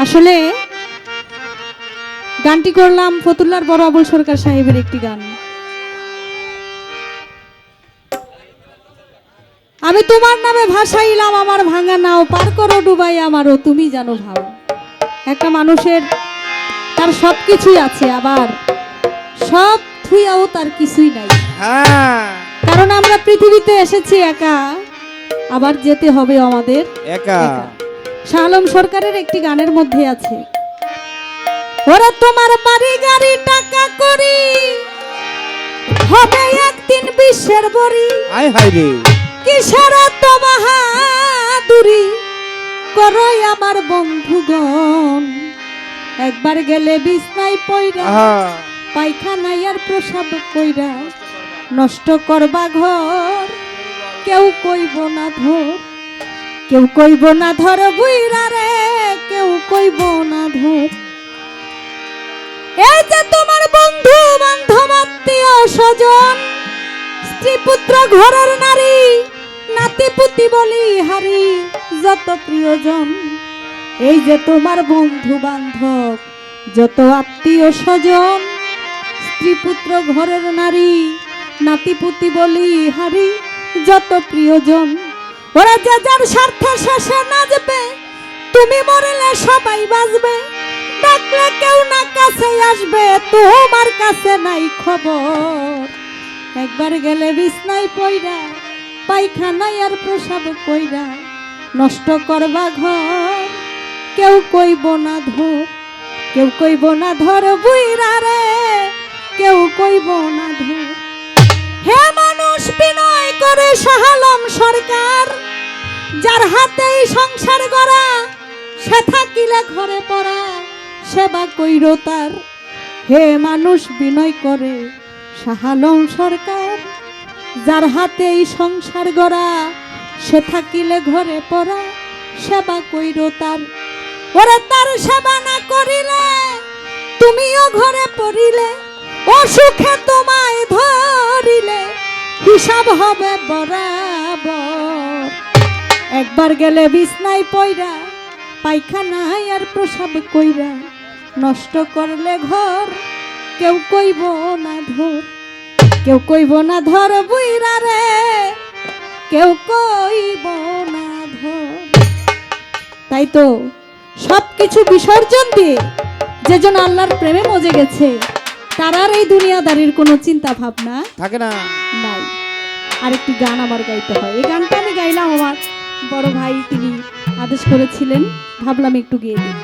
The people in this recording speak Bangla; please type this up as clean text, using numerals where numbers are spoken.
আসলে গানটি করলাম ফতুল্লার বড় আবুল সরকার সাহেবের একটি গান। আমি তোমার নামে ভাসাইলাম আমার ভাঙা নাও, পার করো ডুবাই আমারও তুমি জানো ভাও। একটা মানুষের তার সব কিছুই আছে, আবার সব থুইয়াও তার কিছুই নাই। কারণ আমরা পৃথিবীতে এসেছি একা, আবার যেতে হবে আমাদের একা। শাহ আলম সরকারের একটি গানের মধ্যে আছে, ওরা তোমার বাড়ি গাড়ি টাকা করি হবে একদিন বিশ্বের বড়ি। আয় হায় রে, কিসের তো বাহাদুরি করো আমার বন্ধুগণ। একবার গেলে বিছনায় পয়রা, পায়খানায় আর প্রসাব কইরা, নষ্ট করবা ঘর কেউ কইব না ধর, কেউ কইব না ধর বুইরা রে, কেউ কইব না ধর। এই যে তোমার বন্ধু বান্ধব আত্মীয় স্বজন, স্ত্রী পুত্র ঘরের নারী, নাতি পুতি বলি হারি যত প্রিয়জন। এই যে তোমার বন্ধু বান্ধব যত আত্মীয় স্বজন, স্ত্রী পুত্র ঘরের নারী, নাতি পুতি বলি হারি যত প্রিয়জন। ওরা যে যার স্বার্থে শেষে নাচবে, তুমি মরলে সবাই বাঁচবে, ডাকলে কেউ না কাছে আসবে, তোমার কাছে নাই খবর। একবার গেলে বিছনায় পয়রা, পায়খানায় আর প্রসাব কইরা, নষ্ট করবা ঘর কেউ কইব না ধর, কেউ কইব না ধর বুইরা রে, কেউ কইব না ধর। হে মানুষ বিনয় করে শাহ আলম সরকার, যার হাতেই সংসার গড়া, সে থাকিলে ঘরে পড়া সেবা কইর তার। হে মানুষ বিনয় করে শাহ আলম সরকার, যার হাতেই সংসার গড়া, সে থাকিলে ঘরে পড়া সেবা কইর তার। ওরে তার সেবা না করিলে তুমিও ঘরে পড়িলে, অসুখে তোমায় ধরিলে হিসাব হবে বরাবর। একবার গেলে বিছনায় পয়রা, পায়খানায় আর প্রসাব কইরা, নষ্ট করলে ঘর কেউ কইব না ধর, কেউ কইব না ধর বুইরা রে, কেউ কইব না ধর। তাই তো সবকিছু বিসর্জন দিয়ে যেজন আল্লাহর প্রেমে মজে গেছে, তার আর এই দুনিয়াদারির কোনো চিন্তা ভাবনা থাকে না নাই। আরেকটি গান আমার গাইতে হয়, এই গানটা আমি গাইলাম, আমার বড় ভাই তিনি আদেশ করেছিলেন, ভাবলাম একটু গেয়ে দিই।